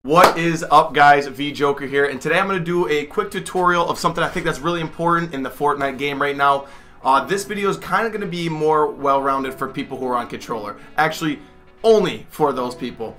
What is up, guys? VJoker here, and today I'm going to do a quick tutorial of something I think that's really important in the Fortnite game right now. This video is kind of going to be more well-rounded for people who are on controller. Actually, only for those people.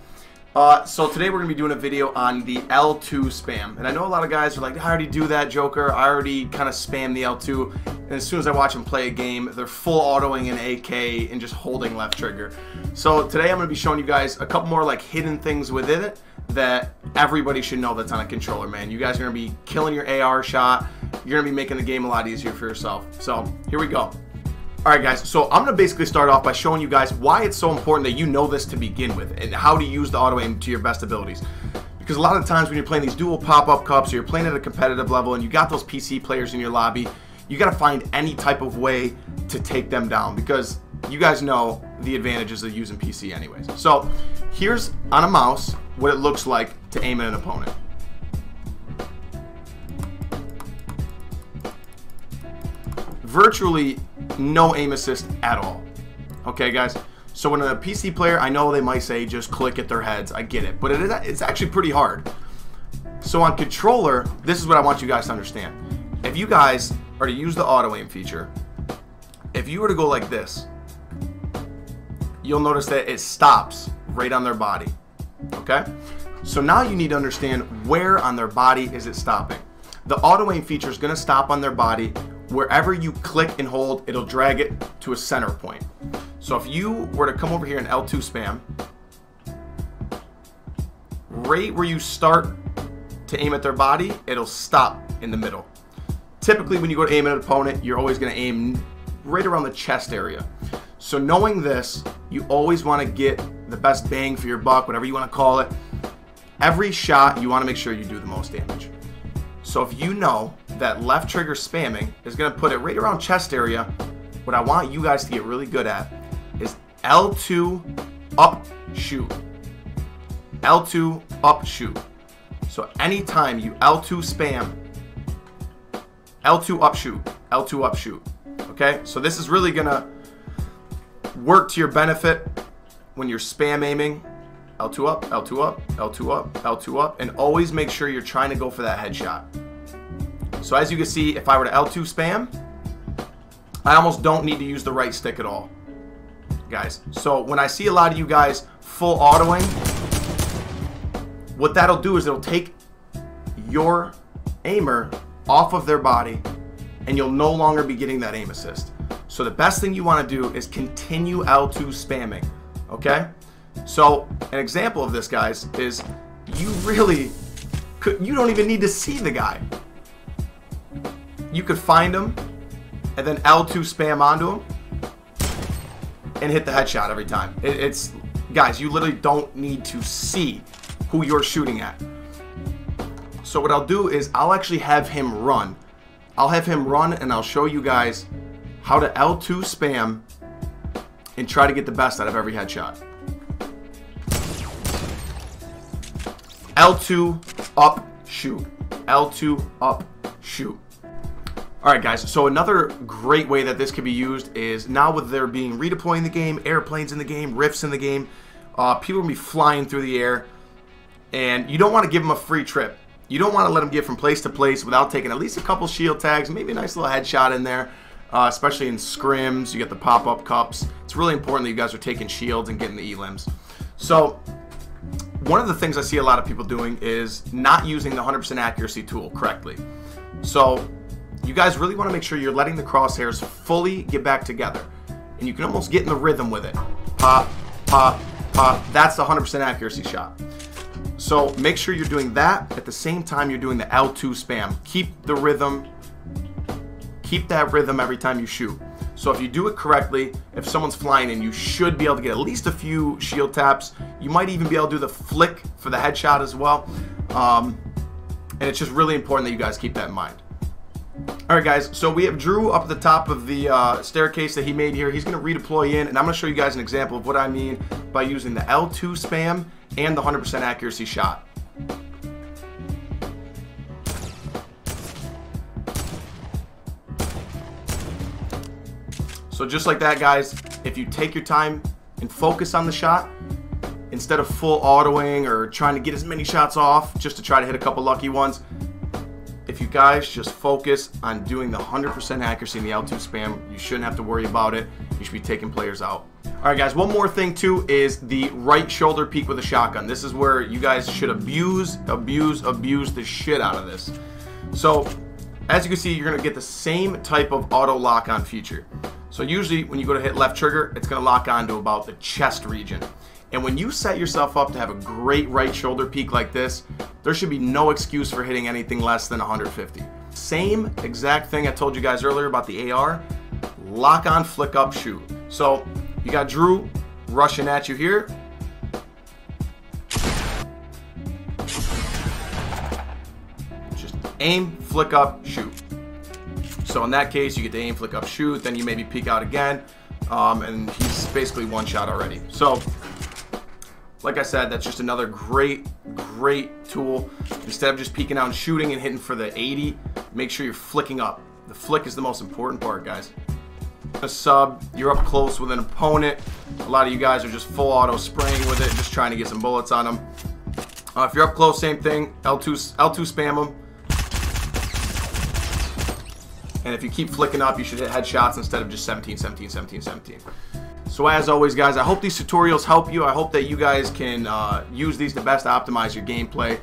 So today we're going to be doing a video on the L2 spam. And I know a lot of guys are like, I already do that, Joker. I already kind of spam the L2. And as soon as I watch them play a game, they're full autoing an AK and just holding left trigger. So today I'm going to be showing you guys a couple more like hidden things within it that everybody should know that's on a controller, man. You guys are going to be killing your AR shot. You're going to be making the game a lot easier for yourself. So here we go. Alright guys, so I'm going to basically start off by showing you guys why it's so important that you know this to begin with and how to use the auto aim to your best abilities. Because a lot of times when you're playing these dual pop-up cups or you're playing at a competitive level and you got those PC players in your lobby, you got to find any type of way to take them down because you guys know the advantages of using PC anyways. So here's on a mouse what it looks like to aim at an opponent. Virtually no aim assist at all. Okay guys, so when a PC player, I know they might say just click at their heads, I get it, but it's actually pretty hard. So on controller, this is what I want you guys to understand. If you guys are to use the auto aim feature, if you were to go like this, you'll notice that it stops right on their body. Okay, so now you need to understand where on their body is it stopping. The auto aim feature is going to stop on their body. Wherever you click and hold, it'll drag it to a center point. So if you were to come over here in L2 spam, right where you start to aim at their body, it'll stop in the middle. Typically when you go to aim at an opponent, you're always going to aim right around the chest area. So knowing this, you always want to get the best bang for your buck, whatever you want to call it. Every shot, you want to make sure you do the most damage. So if you know that left trigger spamming is going to put it right around chest area, what I want you guys to get really good at is L2 up shoot. L2 up shoot. So anytime you L2 spam, L2 up shoot, L2 up shoot. Okay, so this is really going to work to your benefit when you're spam aiming. L2 up, L2 up, L2 up, L2 up, and always make sure you're trying to go for that headshot. So as you can see, if I were to L2 spam, I almost don't need to use the right stick at all, guys. So when I see a lot of you guys full autoing, what that'll do is it'll take your aimer off of their body and you'll no longer be getting that aim assist. So the best thing you want to do is continue L2 spamming, okay? So an example of this, guys, is you don't even need to see the guy. You could find him and then L2 spam onto him and hit the headshot every time. Guys, you literally don't need to see who you're shooting at. So what I'll do is I'll actually have him run. I'll have him run and I'll show you guys how to L2 spam and try to get the best out of every headshot. L2 up shoot. L2 up shoot. Alright guys, so another great way that this could be used is now with there being redeploying in the game, airplanes in the game, rifts in the game, people will be flying through the air and you don't want to give them a free trip. You don't want to let them get from place to place without taking at least a couple shield tags, maybe a nice little headshot in there, especially in scrims. You get the pop-up cups. It's really important that you guys are taking shields and getting the elims. So one of the things I see a lot of people doing is not using the 100% accuracy tool correctly. So you guys really want to make sure you're letting the crosshairs fully get back together. And you can almost get in the rhythm with it. Pop, pop, pop. That's the 100% accuracy shot. So make sure you're doing that at the same time you're doing the L2 spam. Keep the rhythm. Keep that rhythm every time you shoot. So if you do it correctly, if someone's flying in, you should be able to get at least a few shield taps. You might even be able to do the flick for the headshot as well. And it's just really important that you guys keep that in mind. Alright guys, so we have Drew up at the top of the staircase that he made here. He's going to redeploy in, and I'm going to show you guys an example of what I mean by using the L2 spam and the 100% accuracy shot. So just like that, guys, if you take your time and focus on the shot, instead of full autoing or trying to get as many shots off just to try to hit a couple lucky ones, if you guys just focus on doing the 100% accuracy in the L2 spam, you shouldn't have to worry about it. You should be taking players out. Alright guys, one more thing too is the right shoulder peek with a shotgun. This is where you guys should abuse the shit out of this. So, as you can see, you're going to get the same type of auto lock-on feature. So usually when you go to hit left trigger, it's going to lock on to about the chest region. And when you set yourself up to have a great right shoulder peek like this, there should be no excuse for hitting anything less than 150. Same exact thing I told you guys earlier about the AR. Lock on, flick up, shoot. So you got Drew rushing at you here. Just aim, flick up, shoot. So in that case, you get to aim, flick up, shoot. Then you maybe peek out again. And he's basically one shot already. So like I said, that's just another great tool. Instead of just peeking out and shooting and hitting for the 80, make sure you're flicking up. The flick is the most important part, guys. A sub, you're up close with an opponent. A lot of you guys are just full auto spraying with it, just trying to get some bullets on them. If you're up close, same thing. L2 spam them. And if you keep flicking up, you should hit headshots instead of just 17, 17, 17, 17. So as always, guys, I hope these tutorials help you. I hope that you guys can use these to best optimize your gameplay.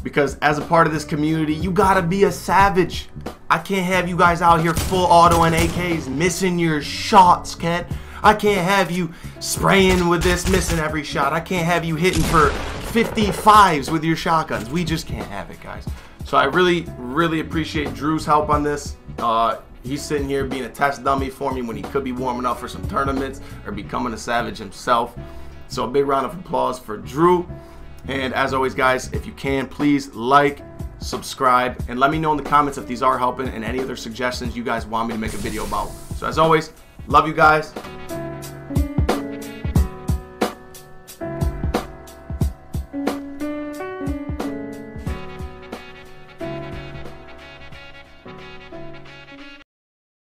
Because as a part of this community, you gotta be a savage. I can't have you guys out here full auto and AKs missing your shots, Ken. I can't have you spraying with this, missing every shot. I can't have you hitting for 55s with your shotguns. We just can't have it, guys. So I really appreciate Drew's help on this. He's sitting here being a test dummy for me when he could be warming up for some tournaments or becoming a savage himself. So a big round of applause for Drew. And as always, guys, if you can, please like, subscribe, and let me know in the comments if these are helping and any other suggestions you guys want me to make a video about. So as always, love you guys.